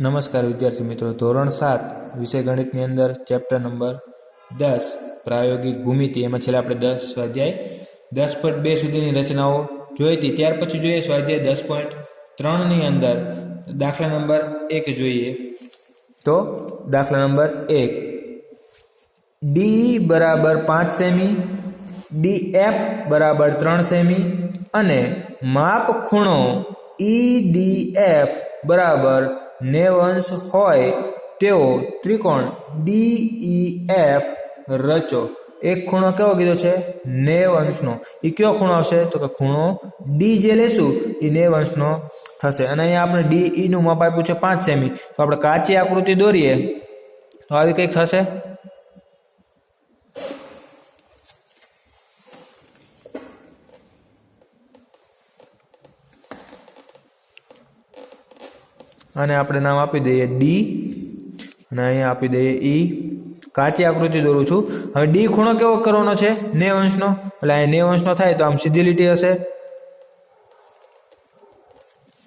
નમસ્કાર વિદ્યાર્થી મિત્રો, ધોરણ 7 વિષય ગણિતની અંદર ચેપ્ટર નંબર 10 પ્રાયોગિક ભૂમિતિ, એમાં છેલ્લે આપણે 10 સ્વાધ્યાય 10.2 સુધીની રચનાઓ જોઈ હતી. ત્યાર પછી જોઈએ સ્વાધ્યાય 10.3 ની અંદર દાખલા નંબર 1 જોઈએ. તો દાખલા નંબર 1, ડી બરાબર 5 સેમી, ડીએફ બરાબર 3 સેમી અને માપ ખૂણો ઈડીએફ બરાબર 90 હોય તેવો ત્રિકોણ DEF રચો. એક ખૂણો કેવો કીધો છે? 90 નો. એ કયો ખૂણો આવશે? તો કે ખૂણો D જે લેશું એ 90 નો થશે. અને અહીંયા આપણે DE નું માપ આપ્યું છે 5 સેમી. તો આપણે કાચી આકૃતિ દોરીએ તો આવી કંઈક થશે. અને આપણે નામ આપી દઈએ ડી અને અહીંયા આપી દઈએ ઈ. કાચી આકૃતિ દોરું છું. હવે ડી ખૂણો કેવો કરવાનો છે? 90 નો. એટલે અહીંયા 90 નો થાય તો આમ સીધી લીટી હશે.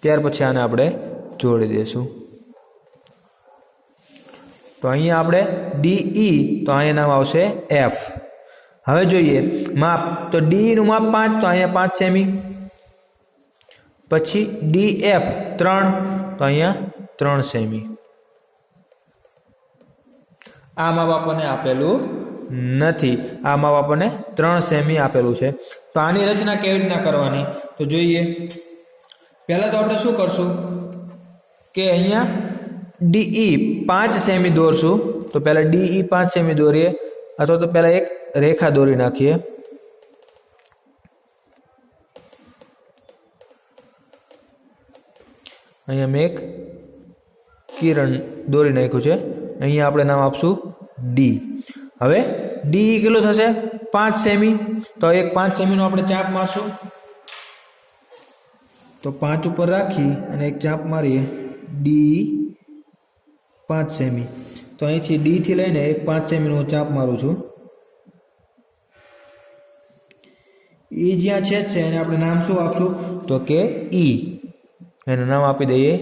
ત્યાર પછી આને આપણે જોડી દઈશું. તો અહીંયા આપણે ડીઈ, તો અહીંયા નામ આવશે એફ. હવે જોઈએ માપ. તો ડી નું માપ 5, તો અહીંયા 5 સેમી. પછી DF 3, તો અહીંયા 3 સેમી. આ માપ આપણને આપેલું નથી. આ માપ આપણને 3 સેમી આપેલું છે. તો આની રચના કેવી રીતના કરવાની તો જોઈએ. પહેલા તો આપણે શું કરશું કે અહીંયા DE 5 સેમી દોરશું. તો પહેલા DE 5 સેમી દોરીએ, અથવા તો પહેલા એક રેખા દોરી નાખીએ. અહીંયા મેં એક કિરણ દોરી નાખ્યું છે. અહીંયા આપણે નામ આપશું ડી. હવે ડી કેટલું થશે? 5 સેમી. તો એક 5 સેમીનો આપણે ચાપ મારશું. તો 5 ઉપર રાખી અને એક ચાપ મારીએ. D 5 semi. તો અહીંથી ડી થી લઈને એક 5 સેમીનો ચાપ મારું છું. ઈ જ્યાં છે એને આપણે નામ શું આપશું? તો કે ઈ. એનું નામ આપી દઈએ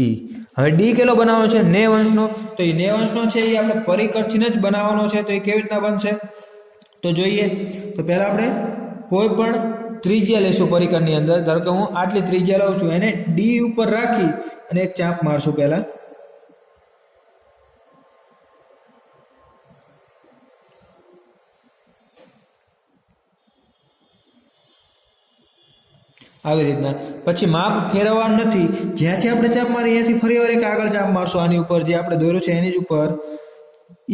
ઈ. હવે ડી કેટલો બનાવવાનો છે? 90 નો. તો એ 90 નો છે એ આપણે પરિકરથી જ બનાવવાનો છે. તો એ કેવી રીતના બનશે તો જોઈએ. તો પહેલા આપણે કોઈ પણ ત્રિજ્યા લેશું પરિકરની અંદર. ધારો કે હું આટલી ત્રિજ્યા લઉં છું, એને ડી ઉપર રાખી અને એક ચાપ મારશું પહેલા. આવી રીતના. પછી માપ ફેરવવાનું નથી. જ્યાંથી આપણે ચાપ મારી ત્યાંથી ફરી વાર એક આગળ ચાપ મારશું. આની ઉપર જે આપણે દોર્યું છે એની જ ઉપર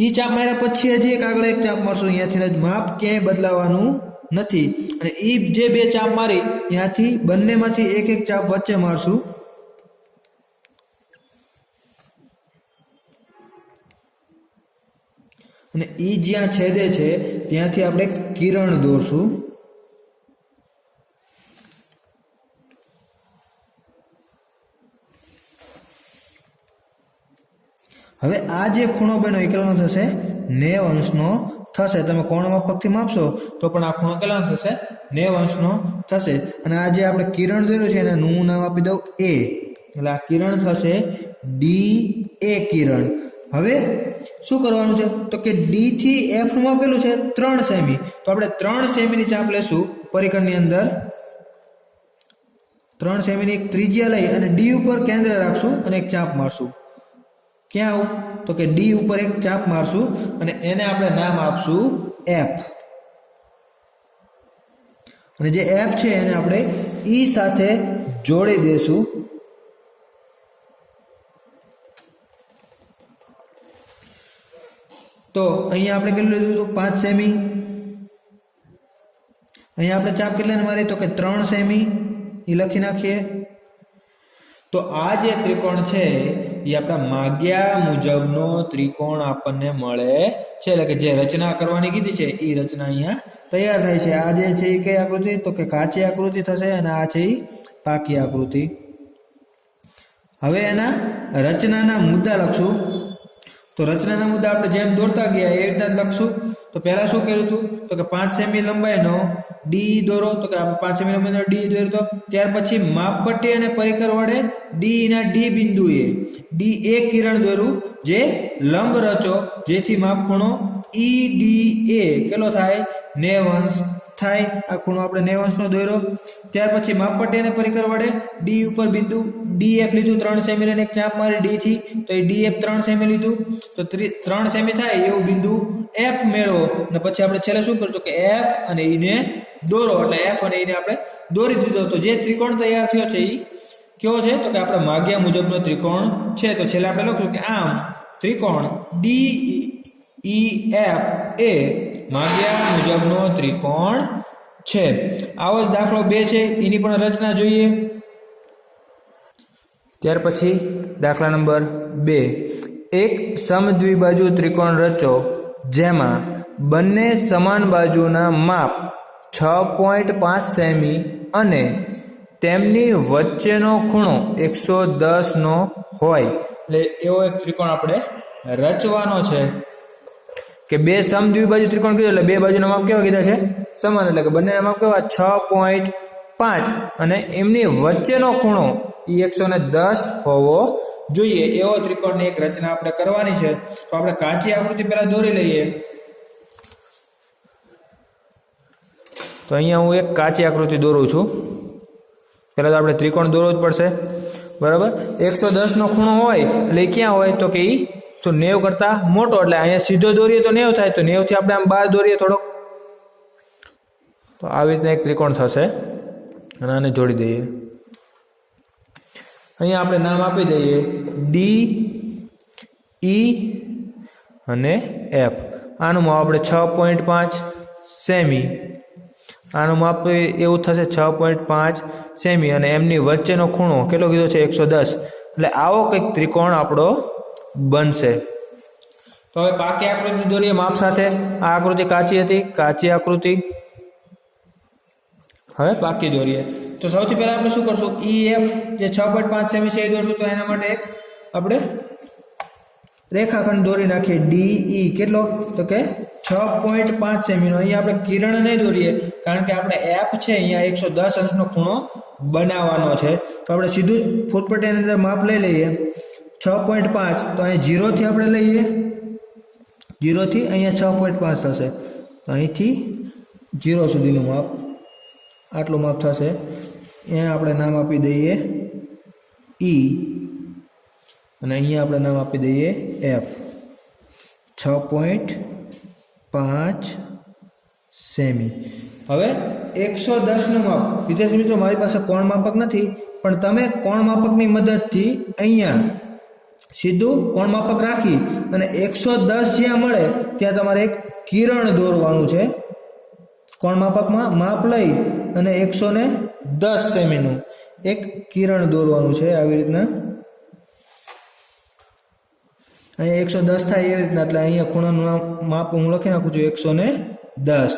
ઈ ચાપ માર્યા પછી હજી એક આગળ એક ચાપ મારશું. અહીંયાથી જ માપ ક્યાંય બદલાવાનું નથી. અને ઈ જે બે ચાપ મારી ત્યાંથી બંનેમાંથી એક એક ચાપ વચ્ચે મારશું. અને ઈ જ્યાં છેદે છે ત્યાંથી આપણે કિરણ દોરશું. હવે આ જે ખૂણો બન્યો એ કેટલાનો થશે? 90 નો થશે. તમે કોણ માપકથી માપશો તો પણ આ ખૂણો કેટલાનો થશે? 90 નો થશે. અને આ જે આપણે કિરણ દોર્યું છે એને હું નામ આપી દઉં એ. એટલે આ કિરણ થશે ડી એ કિરણ. હવે શું કરવાનું છે તો કે ડી થી એફ નું માપ કેટલું છે? 3 સેમી. તો આપણે 3 સેમીની ચાપ લેશું પરિકરની અંદર. 3 સેમીની એક ત્રિજ્યા લઈ અને ડી ઉપર કેન્દ્ર રાખશું અને એક ચાપ મારશું. ક્યાં? તો કે ડી ઉપર એક ચાપ મારશું અને એને આપણે નામ આપશું એફ. અને જે એફ છે એને આપણે ઈ સાથે જોડી દેશું. તો અહીંયા આપણે કેટલું લીધું? 5 સેમી. અહીંયા આપણે ચાપ કેટલાને મારીએ? તો કે 3 સેમી. એ લખી નાખીએ. તો આ જે ત્રિકોણ છે એ આપણા માગ્યા મુજબનો ત્રિકોણ આપણને મળે છે. એટલે કે જે રચના કરવાની કીધી છે એ રચના અહીંયા તૈયાર થાય છે. આ જે છે એ કઈ આકૃતિ? તો કે કાચી આકૃતિ થશે. અને આ છે એ પાકી આકૃતિ. હવે એના રચનાના મુદ્દા લખશું. તો રચનાના મુદ્દા આપણે જેમ દોરતા ગયા એ રીતના જ લખશું. તો પહેલા શું કર્યું હતું તો કે 5 સેમી લંબાઈનો ડી દોરો, તો કે આપણે 5 સેમી લંબાઈનો ડી દોર્યો તો ત્યાર પછી માપપટ્ટી અને પરિકર વડે ડી ના ડી બિંદુએ ડી એ કિરણ દોર્યું જે લંબ રચો, જેથી માપ ખૂણો EDA કેટલો થાય 90 થાય. આ ખૂણો આપણે 90 નો દોર્યો. ત્યાર પછી માપપટ્ટી અને પરિકર વડે ડી ઉપર બિંદુ DF લીધું 3 સેમી અને એક ચાપ મારી ડી થી, તો એ DF 3 સેમી લીધું, તો 3 સેમી થાય એવું બિંદુ F મેળવો. અને પછી આપણે છેલ્લે શું કરશું કે F અને E ને દોરો, એટલે F અને E ને આપણે દોરી દીધો. તો જે ત્રિકોણ તૈયાર થયો છે એ કેવો છે, તો કે આપણે માગ્યા મુજબનો ત્રિકોણ છે. તો છેલ્લે આપણે લખશું કે આમ ત્રિકોણ DEF એ માગ્યા મુજબનો ત્રિકોણ છે. આવો જ દાખલો 2 છે, એની પણ રચના જોઈએ. ત્યાર પછી દાખલા નંબર 2, એક સમદ્વિબાજુ ત્રિકોણ રચો જેમાં બંને સમાન બાજુના માપ 6.5 સેમી અને તેમની વચ્ચેનો ખૂણો 110 નો હોય. એટલે એવો એક ત્રિકોણ આપણે રચવાનો છે કે બે સમદ્વિબાજુ ત્રિકોણ કીધું એટલે બે બાજુના માપ કેવા કીધા છે, સમાન. એટલે કે બંનેના માપ કેવા 6.5 અને એમની વચ્ચેનો ખૂણો એ 110 હોવો જોઈએ. એવો ત્રિકોણની એક રચના આપણે કરવાની છે. તો આપણે કાચી આકૃતિ પહેલા દોરી લઈએ. તો અહીંયા હું એક કાચી આકૃતિ દોરું છું. પહેલા તો આપણે ત્રિકોણ દોરવો જ પડશે, બરાબર. 110 નો ખૂણો હોય એટલે ક્યાં હોય, તો કે તો 90 કરતા મોટો, એટલે અહીંયા સીધો દોરીએ તો 90 થાય, તો 90 થી આપણે આમ બહાર દોરીએ થોડોક, તો આવી રીતના એક ત્રિકોણ થશે. અને આને જોડી દઈએ. અહીંયા આપણે નામ આપી દઈએ D E અને F. આનું માપ આપણે 6.5 સેમી, આનું માપ એવું થશે 6.5 સેમી અને એમની વચ્ચેનો ખૂણો કેટલો કીધો છે 110. એટલે આવો કંઈક ત્રિકોણ આપણો બનશે. તો હવે પાકી આકૃતિ દોરીએ માપ સાથે. આ આકૃતિ કાચી હતી, કાચી આકૃતિ હવે પાકી દોરીએ. તો સૌથી પહેલા આપણે શું કરશું, EF જે 6.5 સેમી છે એ દોરશું. તો એના માટે એક આપણે રેખાખંડ દોરી નાખીએ. DE કેટલો, તો કે 6.5 સેમી નો. અહીંયા આપણે કિરણ નહીં દોરીએ કારણ કે આપણે F છે અહીંયા 110 અંશનો ખૂણો બનાવવાનો છે. તો આપણે સીધું જ ફૂટપટ્ટીની અંદર માપ લઈ લઈએ 6.5. તો અહીં 0 થી આપણે લઈએ, 0 થી અહીંયા 6.5 થશે. તો અહીંથી 0 સુધીનું માપ આટલું માપ થશે. અહીંયા આપણે નામ આપી દઈએ E અને અહીંયા આપણે નામ આપી દઈએ F. 6.5 સેમી. હવે 110 નું માપ, વિદ્યાર્થી મિત્રો મારી પાસે કોણ માપક નથી, પણ તમે કોણ માપકની મદદથી અહીંયા સીધું કોણ માપક રાખી અને 110 જ્યાં મળે ત્યાં તમારે એક કિરણ દોરવાનું છે. કોણ માપકમાં માપ લઈ અને 110 સેમીનું એક કિરણ દોરવાનું છે. આવી રીતના અહીંયા 110 થાય એવી રીતના. એટલે અહીંયા ખૂણાનું માપ હું લખી નાખું છું 110,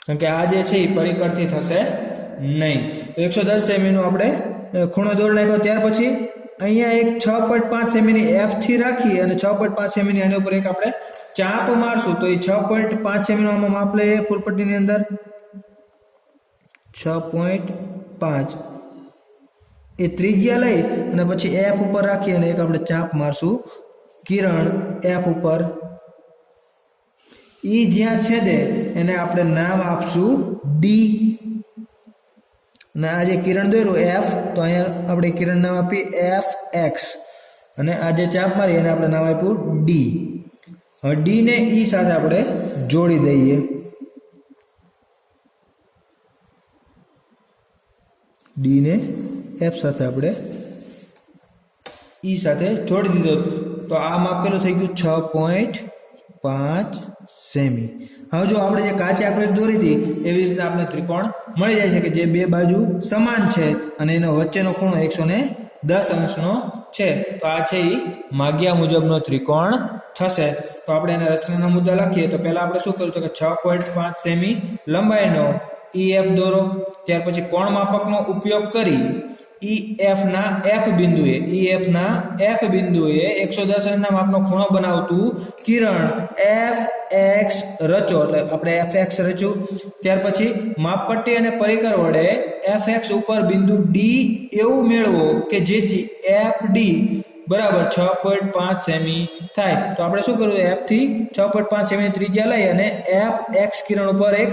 કારણ કે આ જે છે એ પરિકરથી થશે નહીં. તો 110 સેમીનું આપણે ખૂણો દોરી નાખ્યો. ત્યાર પછી અહીંયા એક 6.5 સેમીની F થી રાખી અને 6.5 સેમીની આની ઉપર એક આપણે ચાપ મારશું. તો એ 6.5 સેમીનું આમાં માપ લઈએ ફૂલપટ્ટીની અંદર 6.5 એ ત્રિજ્યા લઈ અને પછી F ઉપર રાખી અને એક આપણે ચાપ મારશું કિરણ F ઉપર. E જ્યાં છેદે એને આપણે નામ આપશું D. અને આ જે કિરણ દોર્યું F, તો અહીંયા આપણે કિરણ નામ આપી FX અને આ જે ચાપ મારી એને આપણે નામ આપ્યું D. હવે D ને E સાથે આપણે જોડી દઈએ. D ને F સાથે આપણે E સાથે જોડી દીધો. તો આ માપ કેટલું થઈ ગયું 6.5 સેમી. હવે જો આપણે જે કાચી આકૃતિ દોરી હતી એવી રીતે આપણે ત્રિકોણ મળી જાય છે કે જે બે બાજુ સમાન છે અને એનો વચ્ચેનો ખૂણો 110 અંશનો છે. તો આ છે એ માગ્યા મુજબનો ત્રિકોણ થશે. તો આપણે એના રચનાના મુદ્દા લખીએ. તો પહેલા આપણે શું કર્યું, તો કે 6.5 સેમી લંબાઈનો EF દોરો. ત્યાર પછી કોણ માપકનો ઉપયોગ કરી EF ના F બિંદુએ 110 અંશના માપનો ખૂણો બનાવતું કિરણ FX રચો, એટલે આપણે FX રચ્યું. ત્યાર પછી માપપટ્ટી અને પરિકર વડે FX ઉપર બિંદુ D એવું મેળવો કે જેથી FD બરાબર 6.5 સેમી થાય. તો આપણે શું કરવું, F થી 6.5 સેમી ત્રિજ્યા લઈ અને FX કિરણ ઉપર એક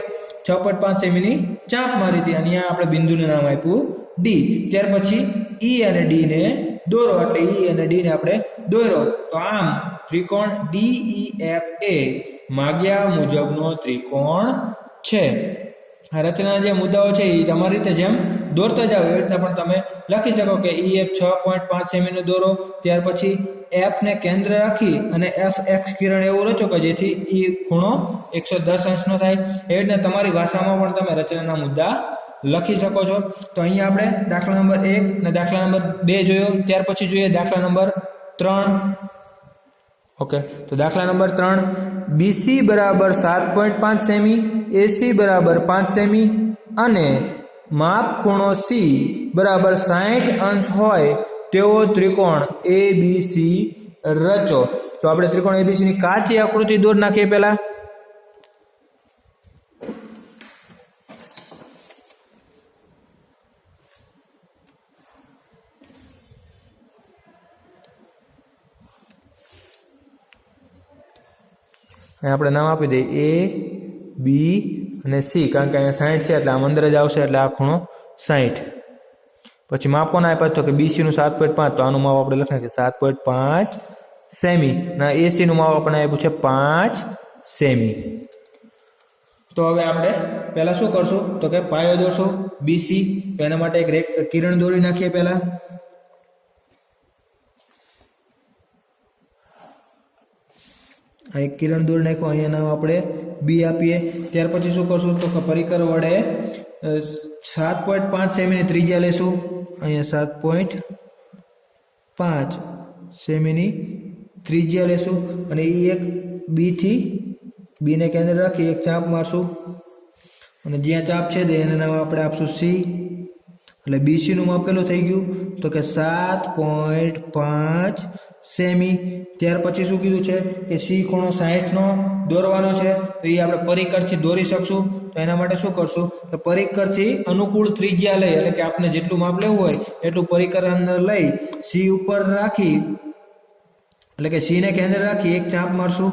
6.5 સેમીની ચાપ મારી હતી અને અહીંયા આપણે બિંદુનું નામ આપ્યું D. ત્યાર પછી E અને D ને દોરો, એટલે E અને D ને આપણે દોરો. તો આમ ત્રિકોણ DEF એ માગ્યા મુજબનો ત્રિકોણ છે. આ રચનાના જે મુદ્દાઓ છે એ તમારી રીતે જેમ દોરતા જાવ એવી રીતના પણ તમે લખી શકો કે EF 6.5 સેમીનું દોરો. ત્યાર પછી F ને કેન્દ્ર રાખી અને FX કિરણ એવું રચો કે જેથી E ખૂણો 110 અંશનો થાય. એવી રીતના તમારી ભાષામાં પણ તમે રચનાના મુદ્દા લખી શકો છો. તો અહીંયા આપણે દાખલા નંબર 1 અને દાખલા નંબર 2 જોયો. ત્યાર પછી જોઈએ દાખલા નંબર 3. ઓકે, તો દાખલા નંબર 3, BC બરાબર 7.5 સેમી, AC બરાબર 5 સેમી અને માપ ખૂણો C બરાબર 60 અંશ હોય તેવો ત્રિકોણ ABC રચો. તો આપણે ત્રિકોણ ABC ની કાચી આકૃતિ દોર નાખીએ. પહેલા આપણે નામ આપી દઈએ A, B અને C, કારણ કે અહીંયા 60 છે એટલે આમ અંદર જ આવશે, એટલે આ ખૂણો 60. પછી માપ કોને આપ્યા તો કે BC નું 7.5, તો આનું માપ આપણે લખી નાખીએ 7.5 સેમી. ના AC નું માપ આપણે આપ્યું છે 5 સેમી. તો હવે આપણે પહેલા શું કરશું તો કે પાયો દોરશું BC. એના માટે એક કિરણ દોરી નાખીએ. પહેલા એક કિરણ દોરી નાખ્યો, અહીંયા નામ આપણે B આપીએ. ત્યાર પછી શું કરશું તો કે પરિકર વડે 7.5 સેમીની ત્રિજ્યા લેશું. અહીંયા 7.5 સેમીની ત્રિજ્યા લેશું અને એ એક B ને કેન્દ્ર રાખી એક ચાપ મારશું અને જ્યાં ચાપ છે એને નામ આપણે આપશું C. એટલે BC નું માપ કેટલું થઈ ગયું તો કે 7.5 સેમી. ત્યાર પછી શું કીધું છે કે C ખૂણો 60 નો દોરવાનો છે, તો એ આપણે પરિકરથી દોરી શકશું. તો એના માટે શું કરશું કે પરિકરથી અનુકૂળ ત્રિજ્યા લઈ, એટલે કે આપણે જેટલું માપ લેવું હોય એટલું પરિકર અંદર લઈ C ઉપર રાખી, એટલે કે C ને કેન્દ્ર રાખી એક ચાપ મારશું.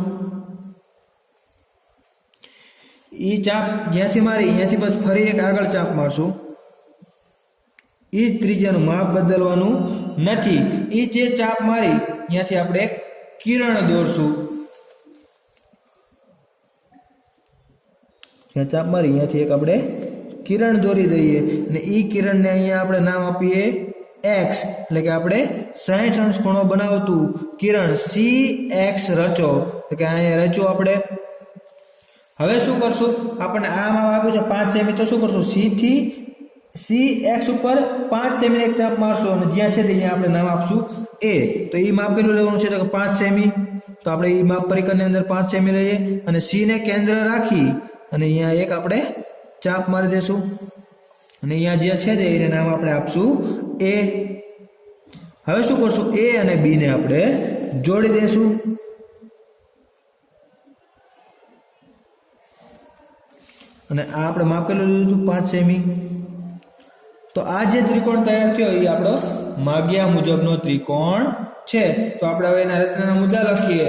ઈ ચાપ જ્યાંથી મારી અહીંયાથી પછી ફરી એક આગળ ચાપ મારશું. ઈ ત્રિજ્યાનું માપ બદલવાનું નથી. ઈ જે ચાપ મારી અહીંયાથી આપણે એક કિરણ દોરશું. જ્યાં ચાપ મારી અહીંયાથી એક આપણે કિરણ દોરી દઈએ અને ઈ કિરણને અહીંયા આપણે નામ આપીએ X, એટલે કે આપણે 60 અંશ ખૂણો બનાવતું કિરણ CX રચો. એટલે કે અહીંયા રચો આપણે. હવે શું કરશું, આપણને આ માપ આપ્યું છે 5 સેમી, તો શું કરશું CX ઉપર 5 સેમી એક ચાપ મારશું અને જ્યાં છે ત્યાં આપણે નામ આપશું A. તો એ માપ કેટલું લેવાનું છે તો કે 5 સેમી. તો આપણે એ માપ પરિકરની અંદર 5 સેમી લઈએ અને C ને કેન્દ્ર રાખી અને અહીંયા એક આપણે ચાપ મારી દેશું અને અહીંયા જે છે એને નામ આપણે આપશું A. હવે શું કરશું, A અને B ને આપણે જોડી દેશું. અને આ આપણે માપ કેટલું લીધું 5 સેમી. તો આ જે ત્રિકોણ તૈયાર થયો એ આપણો માગ્યા મુજબનો ત્રિકોણ છે. તો આપણે હવે એના રચનાના મુદ્દા લખીએ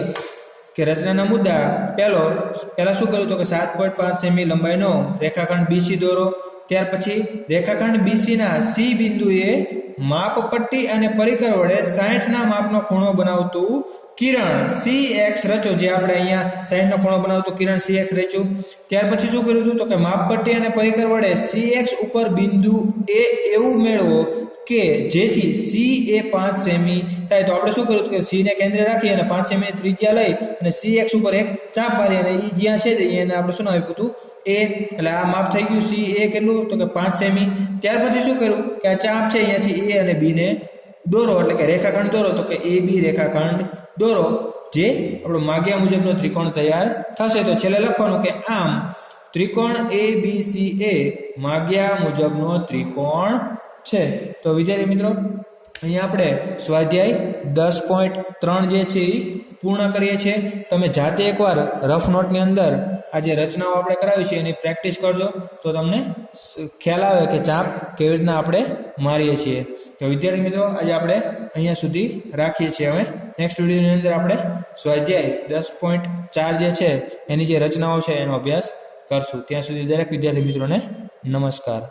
કે રચનાના મુદ્દા પહેલા શું કર્યું તો કે 7.5 સેમી લંબાઈનો રેખાખંડ BC દોરો. ત્યાર પછી રેખાખંડ BC ના C બિંદુએ માપપટ્ટી અને પરિકર વડે 60 ના માપનો ખૂણો બનાવતું કિરણ CX રચો. જે આપણે અહીંયા 60 નો ખૂણો બનાવતું કિરણ CX રચ્યું. ત્યાર પછી શું કર્યું હતું તો કે માપપટ્ટી અને પરિકર વડે CX ઉપર બિંદુ A એવું મેળવો કે જેથી C એ 5 સેમી થાય. તો આપણે શું કર્યું કે C ને કેન્દ્ર રાખી અને 5 સેમી ત્રિજ્યા લઈ અને CX ઉપર એક ચાપ મારી અને એ જ્યાં છે એને આપણે શું આપ્યું હતું A. એટલે આ માપ થઈ ગયું C A કેટલું તો કે 5 સેમી. ત્યાર પછી શું કર્યું કે આ ચાપ છે અહીંયાથી A અને B ને દોરો, એટલે કે રેખાખંડ દોરો. તો કે AB રેખાખંડ દોરો, જે આપણો માગ્યા મુજબનો ત્રિકોણ તૈયાર થશે. તો છેલ્લે લખવાનું કે આમ ત્રિકોણ ABC એ માગ્યા મુજબનો ત્રિકોણ છે. તો વિદ્યાર્થી મિત્રો અહીંયા આપણે સ્વાધ્યાય 10.3 જે છે એ પૂર્ણ કરીએ છીએ. તમે જાતે એકવાર રફ નોટની અંદર આ જે રચનાઓ આપણે કરાવી છે એની પ્રેક્ટિસ કરજો તો તમને ખ્યાલ આવે કે ચાપ કેવી રીતના આપણે મારીએ છીએ. તો વિદ્યાર્થી મિત્રો આજે આપણે અહીંયા સુધી રાખીએ છીએ. હવે નેક્સ્ટ વિડીયોની અંદર આપણે સ્વાધ્યાય 10.4 જે છે એની જે રચનાઓ છે એનો અભ્યાસ કરશું. ત્યાં સુધી દરેક વિદ્યાર્થી મિત્રોને નમસ્કાર.